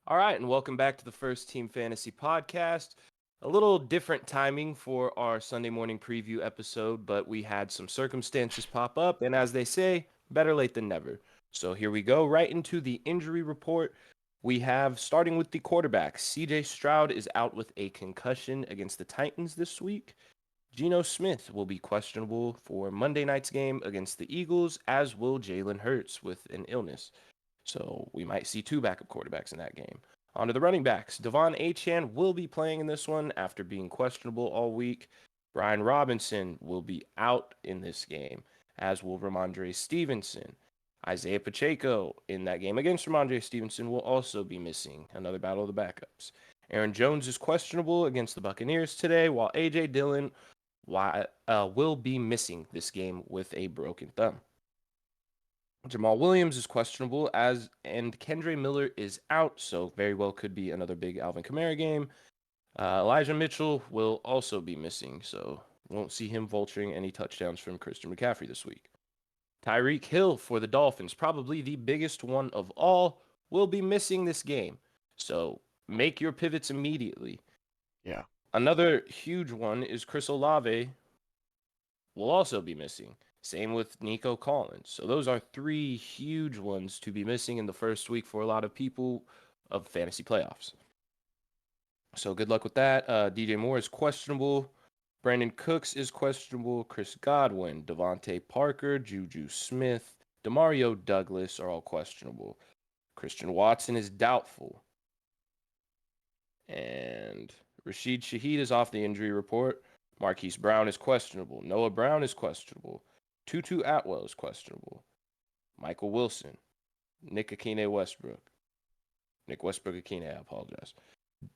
All right, and welcome back to the First Team Fantasy Podcast. A little different timing for our Sunday morning preview episode, but we had some circumstances pop up, and as they say, better late than never. So here we go, right into the injury report. We have, starting with the quarterback, CJ Stroud is out with a concussion against the Titans this week. Geno Smith will be questionable for Monday night's game against the Eagles, as will Jalen Hurts with an illness. So we might see two backup quarterbacks in that game. On to the running backs. Devon Achane will be playing in this one after being questionable all week. Brian Robinson will be out in this game, as will Ramondre Stevenson. Isaiah Pacheco in that game against Ramondre Stevenson will also be missing. Another battle of the backups. Aaron Jones is questionable against the Buccaneers today, while A.J. Dillon will be missing this game with a broken thumb. Jamal Williams is questionable and Kendre Miller is out, so very well could be another big Alvin Kamara game. Elijah Mitchell will also be missing, so won't see him vulturing any touchdowns from Christian McCaffrey this week. Tyreek Hill for the Dolphins, probably the biggest one of all, will be missing this game. So make your pivots immediately. Yeah. Another huge one is Chris Olave will also be missing. Same with Nico Collins. So those are three huge ones to be missing in the first week for a lot of people of fantasy playoffs. So good luck with that. DJ Moore is questionable. Brandon Cooks is questionable. Chris Godwin, Devontae Parker, Juju Smith, Demario Douglas are all questionable. Christian Watson is doubtful. And Rashid Shaheed is off the injury report. Marquise Brown is questionable. Noah Brown is questionable. Tutu Atwell is questionable. Michael Wilson. Nick Westbrook. Nick Westbrook Akine, I apologize.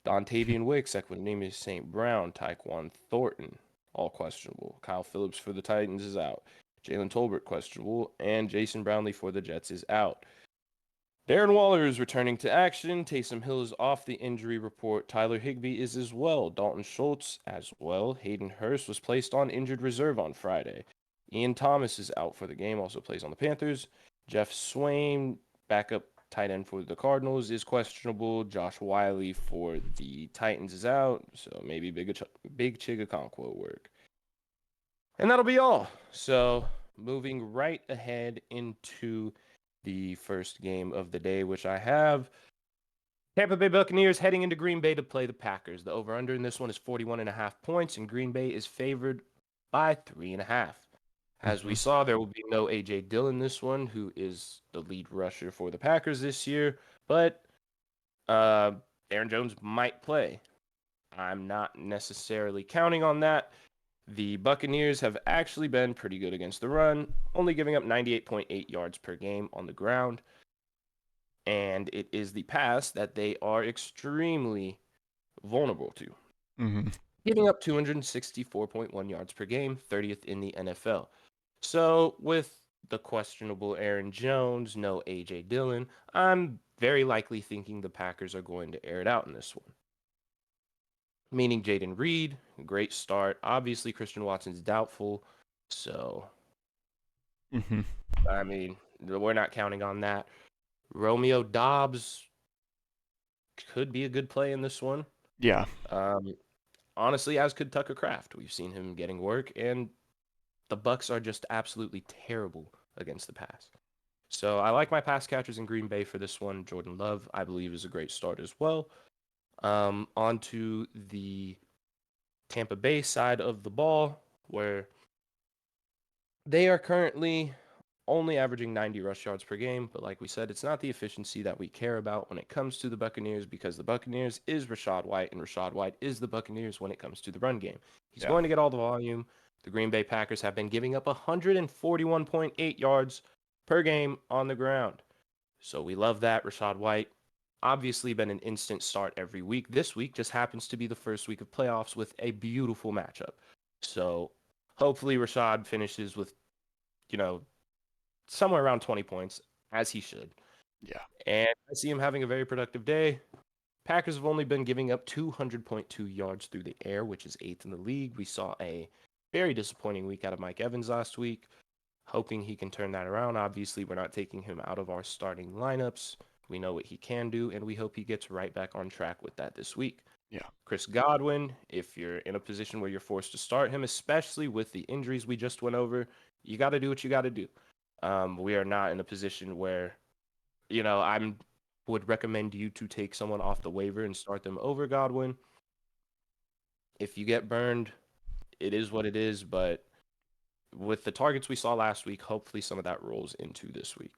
Dontavian Wicks, Equanimous St. Brown, Tyquan Thornton, all questionable. Kyle Phillips for the Titans is out. Jalen Tolbert questionable. And Jason Brownlee for the Jets is out. Darren Waller is returning to action. Taysom Hill is off the injury report. Tyler Higbee is as well. Dalton Schultz as well. Hayden Hurst was placed on injured reserve on Friday. Ian Thomas is out for the game, also plays on the Panthers. Jeff Swain, backup tight end for the Cardinals, is questionable. Josh Wiley for the Titans is out, so maybe Big Chigakonkwo will work. And that'll be all. So moving right ahead into the first game of the day, which I have Tampa Bay Buccaneers heading into Green Bay to play the Packers. The over-under in this one is 41.5 points, and Green Bay is favored by 3.5. As we saw, there will be no A.J. Dillon this one, who is the lead rusher for the Packers this year, but Aaron Jones might play. I'm not necessarily counting on that. The Buccaneers have actually been pretty good against the run, only giving up 98.8 yards per game on the ground. And it is the pass that they are extremely vulnerable to. Mm-hmm. Giving up 264.1 yards per game, 30th in the NFL. So with the questionable Aaron Jones, no A.J. Dillon, I'm very likely thinking the Packers are going to air it out in this one. Meaning Jaden Reed, great start. Obviously, Christian Watson's doubtful. So, Mm-hmm. I mean, we're not counting on that. Romeo Dobbs could be a good play in this one. Yeah. Honestly, as could Tucker Kraft. We've seen him getting work, and the Bucs are just absolutely terrible against the pass. So I like my pass catchers in Green Bay for this one. Jordan Love, I believe, is a great start as well. On to the Tampa Bay side of the ball, where they are currently only averaging 90 rush yards per game. But like we said, it's not the efficiency that we care about when it comes to the Buccaneers, because the Buccaneers is Rachaad White, and Rachaad White is the Buccaneers when it comes to the run game. He's going to get all the volume. The Green Bay Packers have been giving up 141.8 yards per game on the ground. So we love that. Rachaad White, obviously been an instant start every week. This week just happens to be the first week of playoffs with a beautiful matchup. So hopefully Rachaad finishes with, you know, somewhere around 20 points, as he should. Yeah. And I see him having a very productive day. Packers have only been giving up 200.2 yards through the air, which is 8th in the league. We saw a very disappointing week out of Mike Evans last week. Hoping he can turn that around. Obviously, we're not taking him out of our starting lineups, We know what he can do, and we hope he gets right back on track with that this week. Yeah. Chris Godwin, if you're in a position where you're forced to start him, especially with the injuries we just went over, you got to do what you got to do. We are not in a position where, I would recommend you to take someone off the waiver and start them over Godwin. If you get burned, it is what it is, but with the targets we saw last week, hopefully some of that rolls into this week.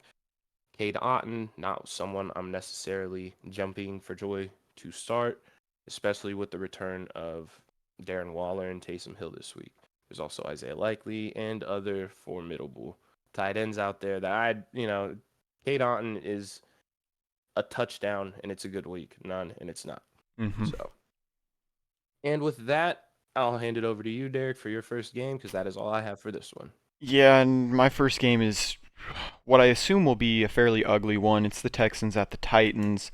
Cade Otton, not someone I'm necessarily jumping for joy to start, especially with the return of Darren Waller and Taysom Hill this week. There's also Isaiah Likely and other formidable tight ends out there that Cade Otton is a touchdown and it's a good week. None and it's not. Mm-hmm. So, and with that, I'll hand it over to you, Derek, for your first game because that is all I have for this one. Yeah, and my first game is what I assume will be a fairly ugly one. It's the Texans at the Titans.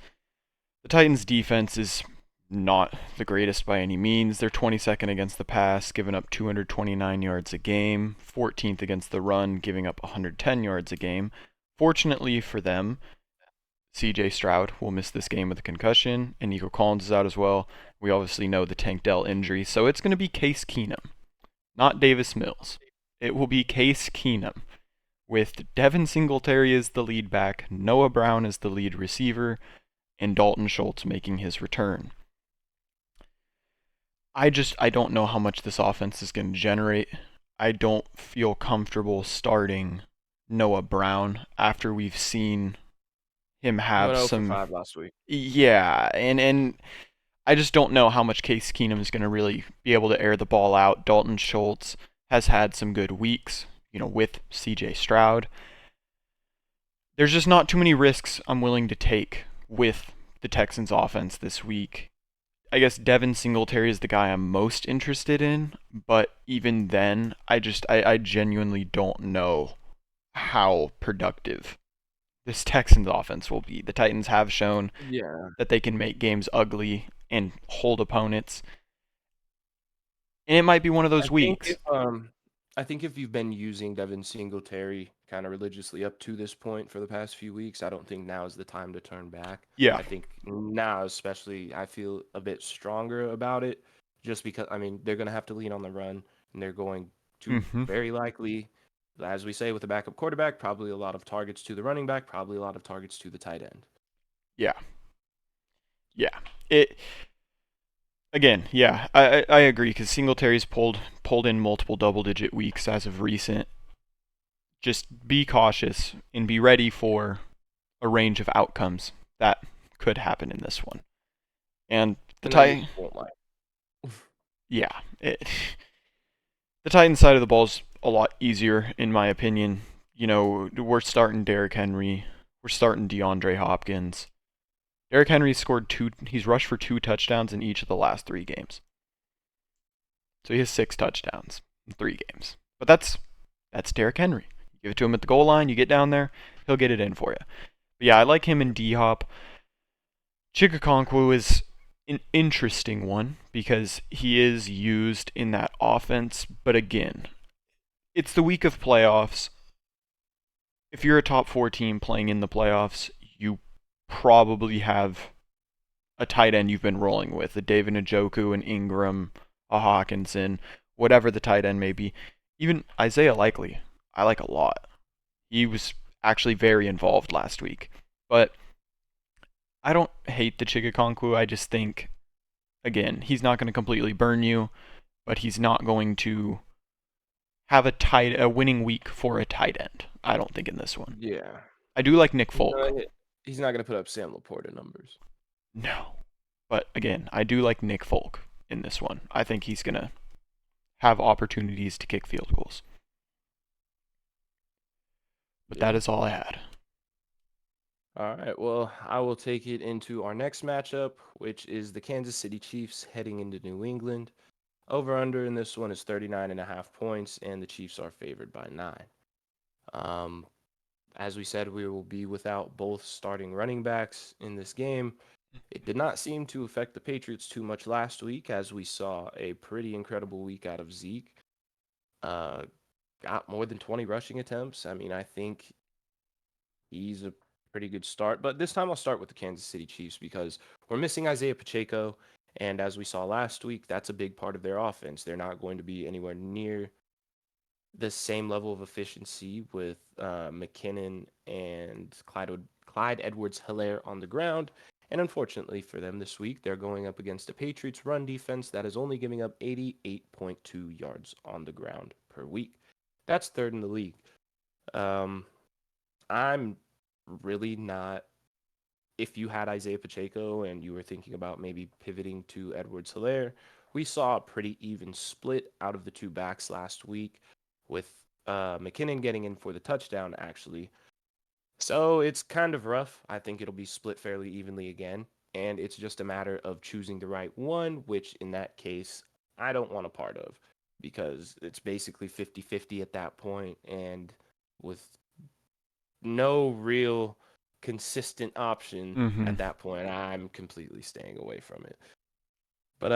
The Titans' defense is not the greatest by any means. They're 22nd against the pass, giving up 229 yards a game, 14th against the run, giving up 110 yards a game. Fortunately for them, CJ Stroud will miss this game with a concussion, and Nico Collins is out as well. We obviously know the Tank Dell injury, so it's going to be Case Keenum, not Davis Mills. It will be Case Keenum, with Devin Singletary as the lead back, Noah Brown as the lead receiver, and Dalton Schultz making his return. I don't know how much this offense is going to generate. I don't feel comfortable starting Noah Brown after we've seen him have Went 0 for some 5 last week. Yeah, and I just don't know how much Case Keenum is going to really be able to air the ball out. Dalton Schultz has had some good weeks, with CJ Stroud. There's just not too many risks I'm willing to take with the Texans offense this week. I guess Devin Singletary is the guy I'm most interested in, but even then, I genuinely don't know how productive this Texans offense will be. The Titans have shown that they can make games ugly and hold opponents. And it might be one of those weeks. I think if you've been using Devin Singletary kind of religiously up to this point for the past few weeks, I don't think now is the time to turn back. Yeah. I think now, especially, I feel a bit stronger about it just because, they're going to have to lean on the run and they're going to very likely, as we say, with a backup quarterback, probably a lot of targets to the running back, probably a lot of targets to the tight end. Yeah. Again, yeah, I agree because Singletary's pulled in multiple double-digit weeks as of recent. Just be cautious and be ready for a range of outcomes that could happen in this one. And the Titans won't lie. Yeah, the Titans side of the ball's a lot easier in my opinion. We're starting Derrick Henry, we're starting DeAndre Hopkins. Derrick Henry he's rushed for 2 touchdowns in each of the last 3 games. So he has 6 touchdowns in 3 games. But that's Derrick Henry. You give it to him at the goal line, you get down there, he'll get it in for you. But yeah, I like him in D-Hop. Chikakonkwo is an interesting one because he is used in that offense, but again, it's the week of playoffs. If you're a top 4 team playing in the playoffs, you probably have a tight end you've been rolling with, a David Njoku, an Ingram, a Hawkinson, whatever the tight end may be. Even Isaiah Likely, I like a lot. He was actually very involved last week. But I don't hate the Chikakonkwo. I just think, again, he's not going to completely burn you, but he's not going to have a winning week for a tight end. I don't think in this one. Yeah. I do like Nick Folk. He's not going to put up Sam Laporta numbers. No. But again, I do like Nick Folk in this one. I think he's going to have opportunities to kick field goals. But that is all I had. All right. Well, I will take it into our next matchup, which is the Kansas City Chiefs heading into New England. Over under in this one is 39.5 points, and the Chiefs are favored by 9. As we said, we will be without both starting running backs in this game. It did not seem to affect the Patriots too much last week, as we saw a pretty incredible week out of Zeke. Got more than 20 rushing attempts. I think he's a pretty good start. But this time I'll start with the Kansas City Chiefs because we're missing Isaiah Pacheco. And as we saw last week, that's a big part of their offense. They're not going to be anywhere near the same level of efficiency with McKinnon and Clyde Edwards-Helaire on the ground. And unfortunately for them this week, they're going up against a Patriots run defense that is only giving up 88.2 yards on the ground per week. That's third in the league. I'm really not. If you had Isaiah Pacheco and you were thinking about maybe pivoting to Edwards-Helaire, we saw a pretty even split out of the two backs last week, with McKinnon getting in for the touchdown, actually. So it's kind of rough. I think it'll be split fairly evenly again. And it's just a matter of choosing the right one, which in that case, I don't want a part of because it's basically 50-50 at that point. And with no real consistent option Mm-hmm. at that point, I'm completely staying away from it. But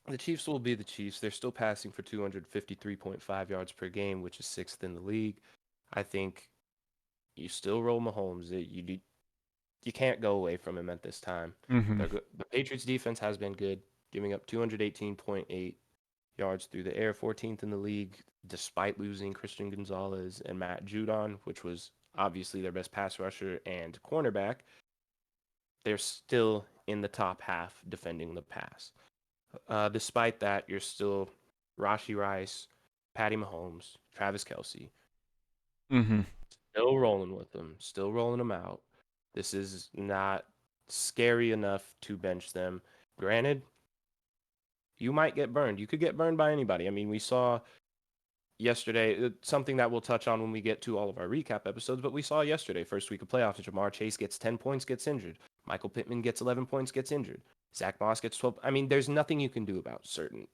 the Chiefs will be the Chiefs. They're still passing for 253.5 yards per game, which is sixth in the league. I think you still roll Mahomes. You can't go away from him at this time. Mm-hmm. The Patriots defense has been good, giving up 218.8 yards through the air, 14th in the league, despite losing Christian Gonzalez and Matt Judon, which was obviously their best pass rusher and cornerback. They're still in the top half defending the pass. Despite that, you're still Rashee Rice, Patty Mahomes, Travis Kelce, Mm-hmm. still rolling with them, still rolling them out. This is not scary enough to bench them. Granted, you might get burned. You could get burned by anybody. I mean, we saw yesterday something that we'll touch on when we get to all of our recap episodes, but we saw yesterday, first week of playoffs, Jamar Chase gets 10 points, gets injured. Michael Pittman gets 11 points, gets injured. Zach Moss gets 12. I mean, there's nothing you can do about certain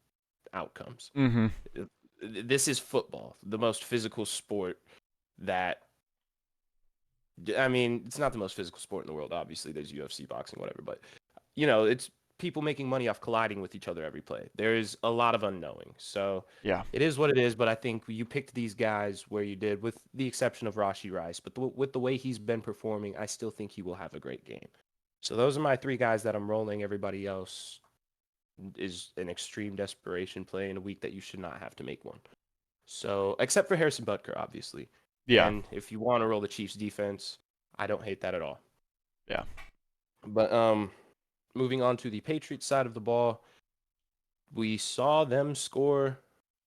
outcomes. Mm-hmm. This is football, the most physical sport that, I mean, it's not the most physical sport in the world. Obviously, there's UFC, boxing, whatever, but it's people making money off colliding with each other every play. There is a lot of unknowing. So Yeah. it is what it is, but I think you picked these guys where you did, with the exception of Rashee Rice. But with the way he's been performing, I still think he will have a great game. So those are my three guys that I'm rolling. Everybody else is an extreme desperation play in a week that you should not have to make one. So, except for Harrison Butker, obviously. Yeah. And if you want to roll the Chiefs defense, I don't hate that at all. Yeah. But moving on to the Patriots side of the ball, we saw them score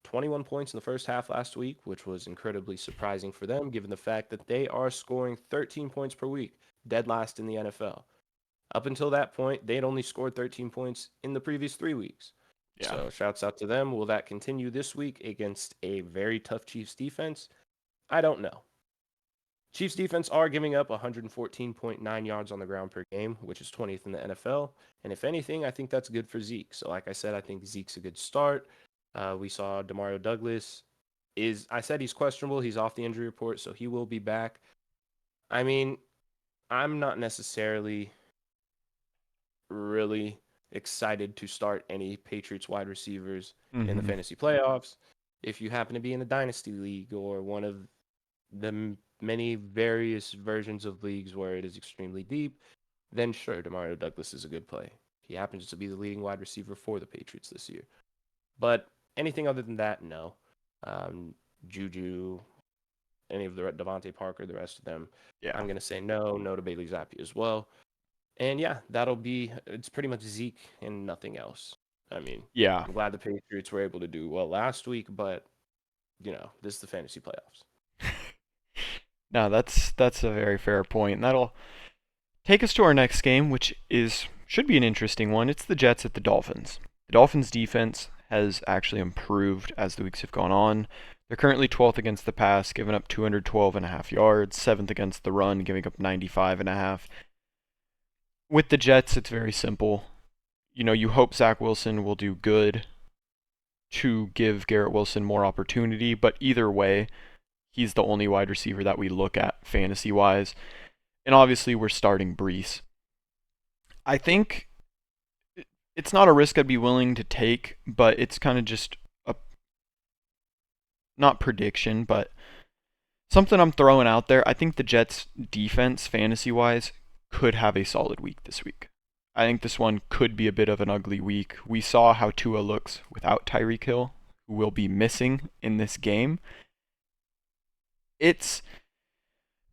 21 points in the first half last week, which was incredibly surprising for them, given the fact that they are scoring 13 points per week, dead last in the NFL. Up until that point, they had only scored 13 points in the previous 3 weeks. Yeah. So shouts out to them. Will that continue this week against a very tough Chiefs defense? I don't know. Chiefs defense are giving up 114.9 yards on the ground per game, which is 20th in the NFL. And if anything, I think that's good for Zeke. So like I said, I think Zeke's a good start. We saw Demario Douglas I said he's questionable. He's off the injury report, so he will be back. I mean, I'm not necessarily really excited to start any Patriots wide receivers in the Mm-hmm. fantasy playoffs. If you happen to be in a dynasty league or one of the many various versions of leagues where it is extremely deep, then sure, Demario Douglas is a good play. He happens to be the leading wide receiver for the Patriots this year. But anything other than that, no. Juju, any of the Devontae Parker, the rest of them, Yeah. I'm going to say no to Bailey Zappi as well. And yeah, it's pretty much Zeke and nothing else. I mean, Yeah. I'm glad the Patriots were able to do well last week, but, this is the fantasy playoffs. No, that's a very fair point. And that'll take us to our next game, which should be an interesting one. It's the Jets at the Dolphins. The Dolphins defense has actually improved as the weeks have gone on. They're currently 12th against the pass, giving up 212.5 yards, 7th against the run, giving up 95.5. With the Jets, it's very simple. You hope Zach Wilson will do good to give Garrett Wilson more opportunity, but either way, he's the only wide receiver that we look at fantasy-wise. And obviously, we're starting Brees. I think it's not a risk I'd be willing to take, but it's kind of just not prediction, but Something I'm throwing out there, I think the Jets' defense, fantasy-wise, could have a solid week this week. I think this one could be a bit of an ugly week. We saw how Tua looks without Tyreek Hill, who will be missing in this game. But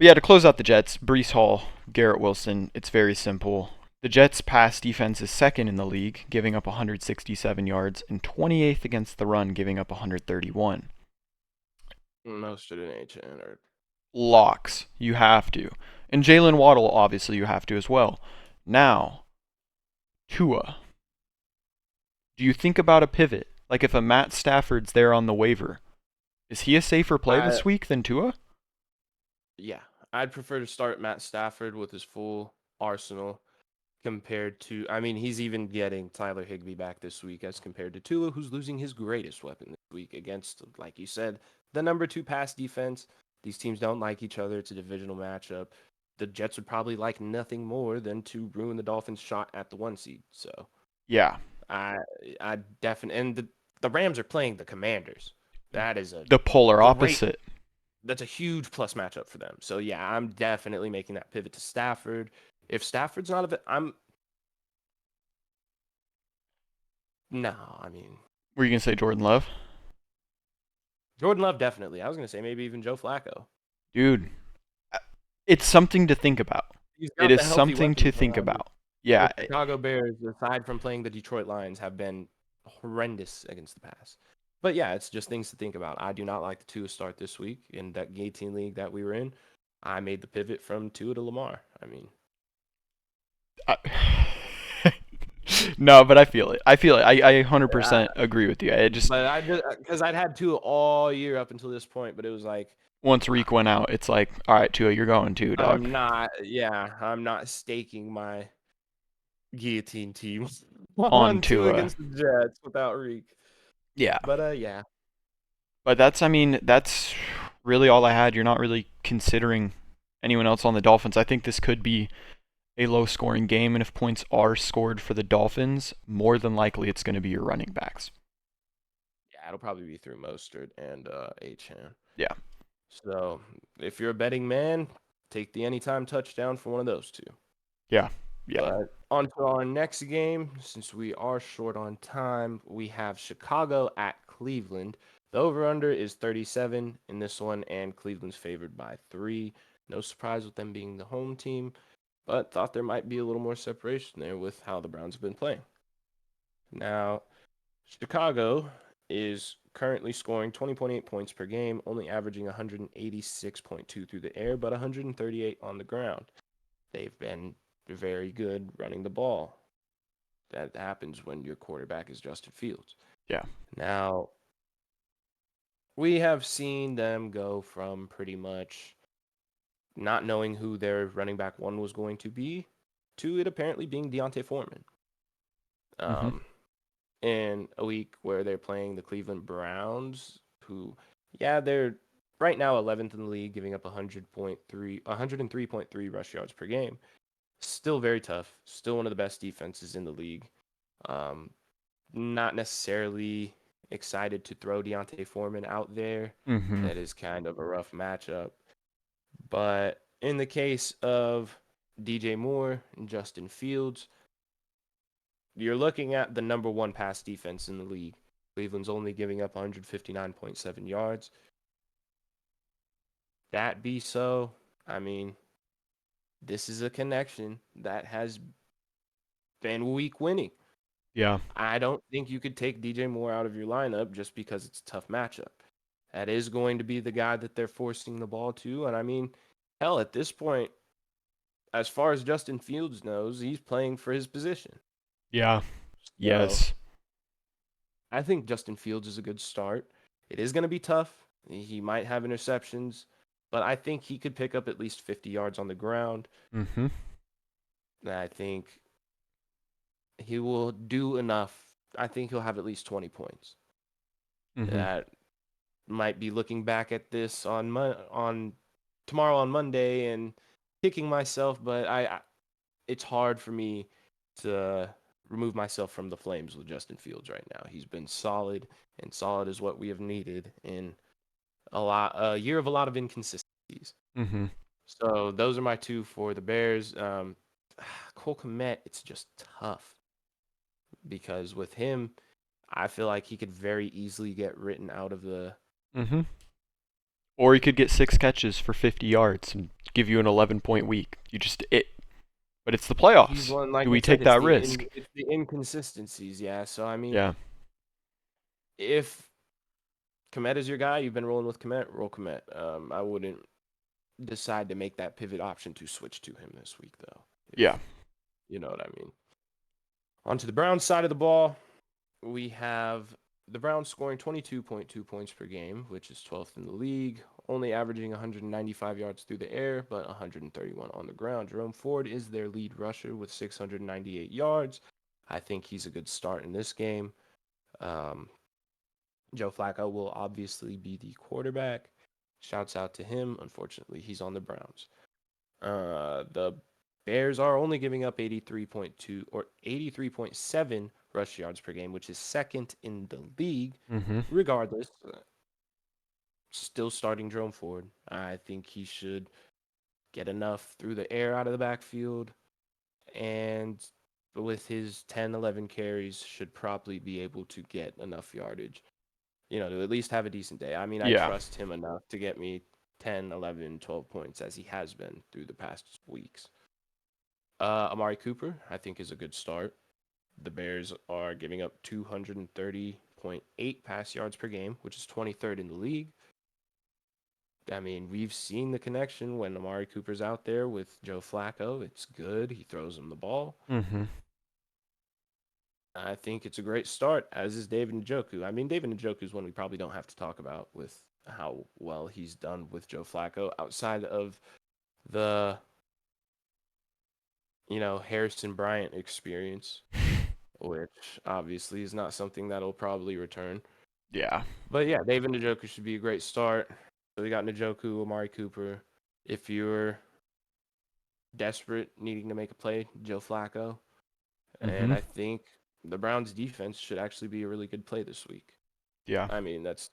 yeah, to close out the Jets, Breece Hall, Garrett Wilson, it's very simple. The Jets' pass defense is second in the league, giving up 167 yards, and 28th against the run, giving up 131. Most of an HN or Locks. You have to. And Jalen Waddle, obviously, you have to as well. Now, Tua. Do you think about a pivot? Like if a Matt Stafford's there on the waiver, is he a safer play this week than Tua? Yeah, I'd prefer to start Matt Stafford with his full arsenal compared to, I mean, he's even getting Tyler Higbee back this week as compared to Tua, who's losing his greatest weapon this week against, like you said, the number 2 pass defense. These teams don't like each other. It's a divisional matchup. The Jets would probably like nothing more than to ruin the Dolphins' shot at the 1 seed. So Yeah. I definitely, and the Rams are playing the Commanders. That is the polar opposite. That's a huge plus matchup for them. So yeah, I'm definitely making that pivot to Stafford. If Stafford's not a, no, I mean, Were you gonna say Jordan Love? Jordan Love definitely. I was gonna say maybe even Joe Flacco. Dude, it's something to think about. It is something to think about. Yeah. The Chicago Bears, aside from playing the Detroit Lions, have been horrendous against the pass. But yeah, it's just things to think about. I do not like the Tua start this week in that 18 league that we were in. I made the pivot from Tua to Lamar. I mean, no, but I feel it. I 100% agree with you. Because I'd had Tua all year up until this point, but it was like once Reek went out, it's like, all right, Tua, you're going too, dog. I'm not staking my guillotine team on Tua against the Jets without Reek. Yeah. But yeah. But that's really all I had. You're not really considering anyone else on the Dolphins. I think this could be a low-scoring game, and if points are scored for the Dolphins, more than likely it's going to be your running backs. Yeah, it'll probably be through Mostert and Achane. Yeah. So if you're a betting man, take the anytime touchdown for one of those two. Yeah. But on to our next game, since we are short on time, we have Chicago at Cleveland. The over-under is 37 in this one, and Cleveland's favored by 3. No surprise with them being the home team, but thought there might be a little more separation there with how the Browns have been playing. Now, Chicago is currently scoring 20.8 points per game, only averaging 186.2 through the air, but 138 on the ground. They've been very good running the ball. That happens when your quarterback is Justin Fields. Yeah. Now, we have seen them go from pretty much not knowing who their running back 1 was going to be to it apparently being Deontay Foreman. In a week where they're playing the Cleveland Browns, who, yeah, they're right now 11th in the league, giving up 103.3 rush yards per game. Still very tough. Still one of the best defenses in the league. Not necessarily excited to throw Deontay Foreman out there. That is kind of a rough matchup. But in the case of DJ Moore and Justin Fields, you're looking at the number 1 pass defense in the league. Cleveland's only giving up 159.7 yards. That be so, I mean, this is a connection that has been week winning. Yeah. I don't think you could take DJ Moore out of your lineup just because it's a tough matchup. That is going to be the guy that they're forcing the ball to. And I mean, hell, at this point, as far as Justin Fields knows, he's playing for his position. Yeah. Yes. I think Justin Fields is a good start. It is going to be tough. He might have interceptions, but I think he could pick up at least 50 yards on the ground. I think he will do enough. I think he'll have at least 20 points. That might be looking back at this on tomorrow on Monday and kicking myself, but it's hard for me to remove myself from the flames with Justin Fields right now. He's been solid, and solid is what we have needed in a year of a lot of inconsistency. Mm-hmm. So those are my two for the Bears. Cole Kmet, it's just tough because with him, I feel like he could very easily get written out of the. Mm-hmm. Or he could get 6 catches for 50 yards and give you an 11-point week. But it's the He's playoffs. one, like Do I we said, take that risk? it's the inconsistencies. Yeah. So I mean, Yeah. if Komet is your guy, you've been rolling with Komet, roll Komet. I wouldn't decide to make that pivot option to switch to him this week, though. If Yeah. you know what I mean. On to the Browns side of the ball, we have the Browns scoring 22.2 points per game, which is 12th in the league, only averaging 195 yards through the air, but 131 on the ground. Jerome Ford is their lead rusher with 698 yards. I think he's a good start in this game. Um, Joe Flacco will obviously be the quarterback. Shouts out to him. Unfortunately, he's on the Browns. The Bears are only giving up 83.2 or 83.7 rush yards per game, which is second in the league. Mm-hmm. Regardless, still starting Jerome Ford. I think he should get enough through the air out of the backfield. And with his 10, 11 carries, should probably be able to get enough yardage, to at least have a decent day. I mean, I Yeah. trust him enough to get me 10, 11, 12 points as he has been through the past weeks. Amari Cooper, I think, is a good start. The Bears are giving up 230.8 pass yards per game, which is 23rd in the league. I mean, we've seen the connection when Amari Cooper's out there with Joe Flacco. It's good. He throws him the ball. Mm-hmm. I think it's a great start, as is David Njoku. I mean, David Njoku is one we probably don't have to talk about with how well he's done with Joe Flacco outside of the, Harrison Bryant experience, which obviously is not something that'll probably return. Yeah. But yeah, David Njoku should be a great start. So we got Njoku, Amari Cooper. If you're desperate, needing to make a play, Joe Flacco. And Mm-hmm. I think the Browns defense should actually be a really good play this week. Yeah. I mean, that's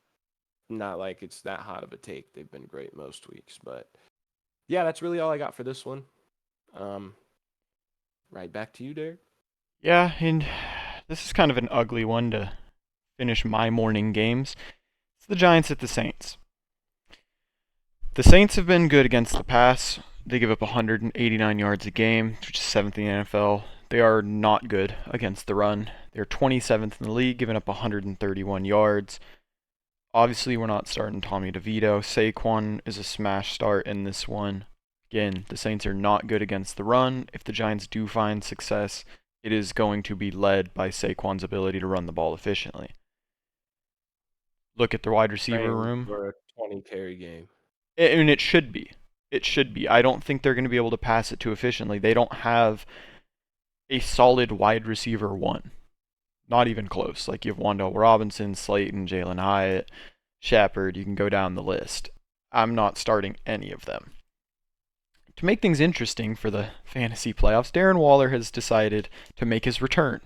not like it's that hot of a take. They've been great most weeks. But yeah, that's really all I got for this one. Right back to you, Derek. Yeah, and this is kind of an ugly one to finish my morning games. It's the Giants at the Saints. The Saints have been good against the pass. They give up 189 yards a game, which is 7th in the NFL. They are not good against the run. They're 27th in the league, giving up 131 yards. Obviously, we're not starting Tommy DeVito. Saquon is a smash start in this one. Again, the Saints are not good against the run. If the Giants do find success, it is going to be led by Saquon's ability to run the ball efficiently. Look at the wide receiver Praying room. for a 20 carry game. And it should be. It should be. I don't think they're going to be able to pass it too efficiently. They don't have a solid wide receiver one. Not even close. Like you have Wandale Robinson, Slayton, Jalen Hyatt, Shepard. You can go down the list. I'm not starting any of them. To make things interesting for the fantasy playoffs, Darren Waller has decided to make his return.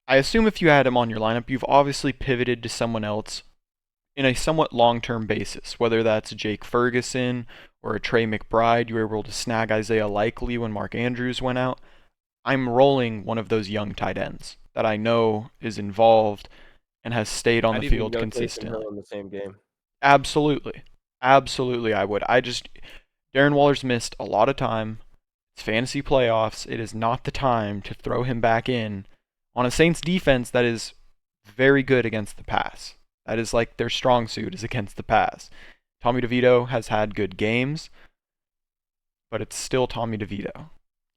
I assume if you had him on your lineup, you've obviously pivoted to someone else in a somewhat long-term basis, whether that's Jake Ferguson or a Trey McBride. You were able to snag Isaiah Likely when Mark Andrews went out. I'm rolling one of those young tight ends that I know is involved and has stayed on I'd the even field go Taysom consistently. Hill in the same game. Absolutely. Absolutely, I would. Darren Waller's missed a lot of time. It's fantasy playoffs. It is not the time to throw him back in on a Saints defense that is very good against the pass. That is like their strong suit is against the pass. Tommy DeVito has had good games, but it's still Tommy DeVito.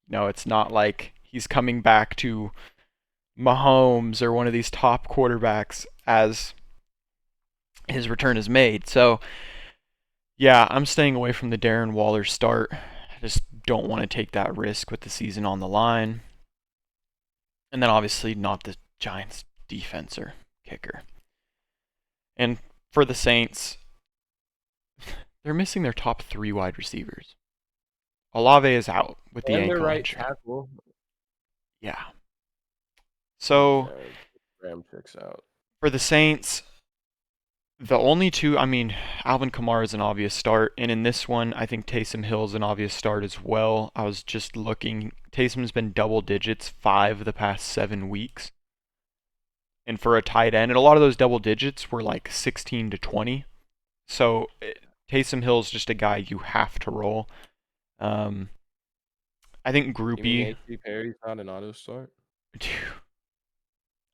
No, it's not like he's coming back to Mahomes or one of these top quarterbacks as his return is made. So, yeah, I'm staying away from the Darren Waller start. I just don't want to take that risk with the season on the line. And then obviously not the Giants defense or kicker. And for the Saints, they're missing their top 3 wide receivers. Olave is out with the And their ankle right injury. tackle. Yeah. So Ram checks out. for the Saints, The only two, I mean, Alvin Kamara is an obvious start, and in this one, I think Taysom Hill is an obvious start as well. I was just looking. Taysom's been double digits 5 of the past 7 weeks, and for a tight end, and a lot of those double digits were like 16 to 20. So Taysom Hill's just a guy you have to roll. Um, I think You mean Groupie. A.T. Perry's not an auto start?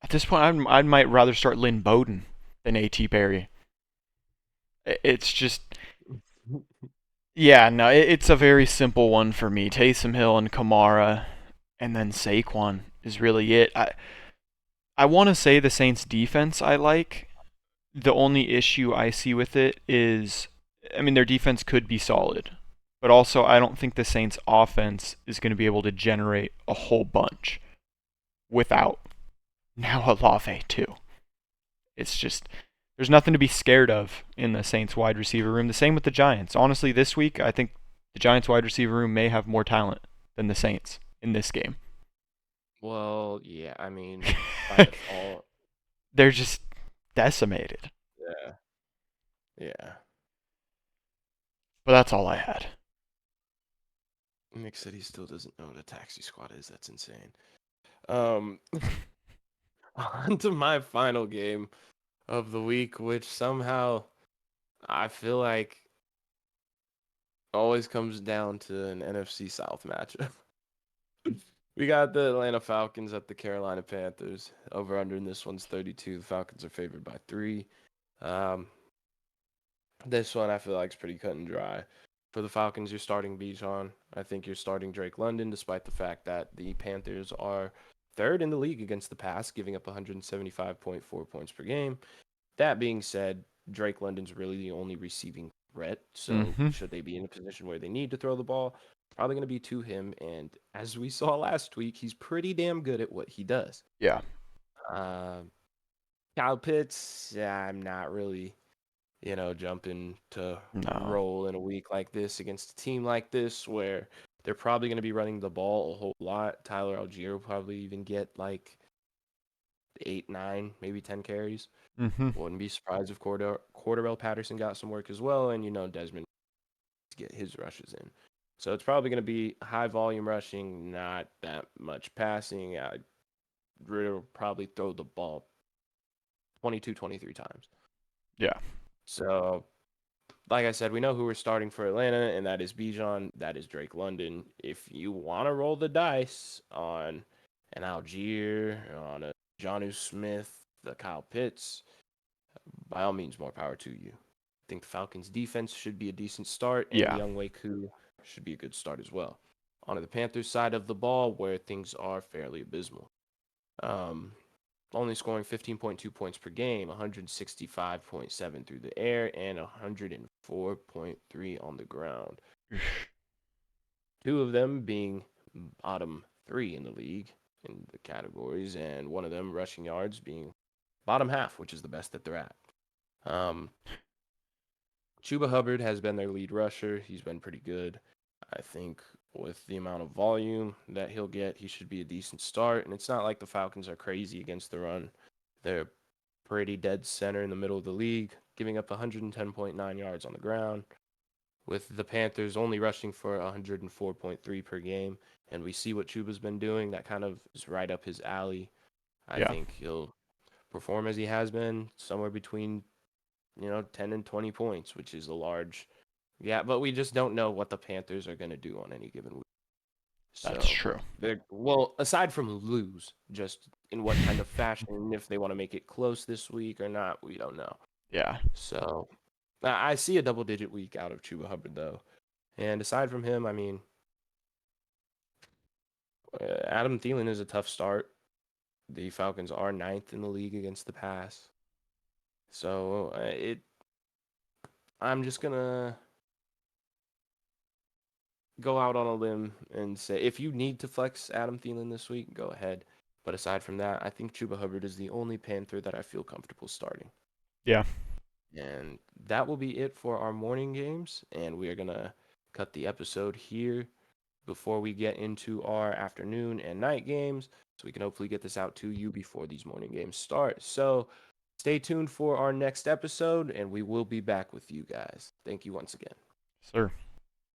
At this point, I might rather start Lynn Bowden than A.T. Perry. It's just, yeah, no, it's a very simple one for me. Taysom Hill and Kamara, and then Saquon is really it. I want to say the Saints defense I like. The only issue I see with it is, I mean, their defense could be solid, but also I don't think the Saints offense is going to be able to generate a whole bunch without now Olave too. It's just, there's nothing to be scared of in the Saints wide receiver room. The same with the Giants. Honestly, this week I think the Giants wide receiver room may have more talent than the Saints in this game. Well, yeah, I mean, by default, They're just decimated. yeah, yeah. But that's all I had. Nick said he still doesn't know what a taxi squad is. That's insane. Um, on to my final game of the week, which somehow I feel like always comes down to an NFC South matchup. We got the Atlanta Falcons at the Carolina Panthers. Over under in this one's 32. The Falcons are favored by 3. Um, this one I feel like is pretty cut and dry. For the Falcons, you're starting Bijan. I think you're starting Drake London, despite the fact that the Panthers are third in the league against the pass, giving up 175.4 points per game. That being said, Drake London's really the only receiving threat. So Mm-hmm. should they be in a position where they need to throw the ball, probably going to be to him. And as we saw last week, he's pretty damn good at what he does. Yeah. Uh, Kyle Pitts, yeah, I'm not really, jumping to No. roll in a week like this against a team like this where they're probably going to be running the ball a whole lot. Tyler Algier will probably even get like 8, 9, maybe 10 carries. Mm-hmm. Wouldn't be surprised if Cordarrelle Patterson got some work as well, and Desmond to get his rushes in. So it's probably going to be high volume rushing, not that much passing. I'd probably throw the ball 22, 23 times. Yeah. So, like I said, we know who we're starting for Atlanta, and that is Bijan. That is Drake London. If you want to roll the dice on an Algier, on a Jonnu Smith, the Kyle Pitts, by all means, more power to you. I think the Falcons' defense should be a decent start, and Yeah. Young Wei Koo should be a good start as well. On the Panthers side of the ball, where things are fairly abysmal. Um, only scoring 15.2 points per game, 165.7 through the air, and 104.3 on the ground. Two of them being bottom 3 in the league in the categories, and one of them rushing yards being bottom half, which is the best that they're at. Um, Chuba Hubbard has been their lead rusher. He's been pretty good. I think with the amount of volume that he'll get, he should be a decent start. And it's not like the Falcons are crazy against the run. They're pretty dead center in the middle of the league, giving up 110.9 yards on the ground, with the Panthers only rushing for 104.3 per game. And we see what Chuba's been doing. That kind of is right up his alley. I Yeah. think he'll perform as he has been, somewhere between 10 and 20 points, which is a large. Yeah, but we just don't know what the Panthers are going to do on any given week. That's So, true. well, aside from lose, just in what kind of fashion, if they want to make it close this week or not, we don't know. Yeah. So, I see a double-digit week out of Chuba Hubbard, though. And aside from him, I mean, Adam Thielen is a tough start. The Falcons are 9th in the league against the pass. So, I'm just going to go out on a limb and say if you need to flex Adam Thielen this week, go ahead. But aside from that, I think Chuba Hubbard is the only Panther that I feel comfortable starting. Yeah. And that will be it for our morning games. And we are going to cut the episode here before we get into our afternoon and night games. So we can hopefully get this out to you before these morning games start. So Stay tuned for our next episode, and we will be back with you guys. Thank you once again. Sir.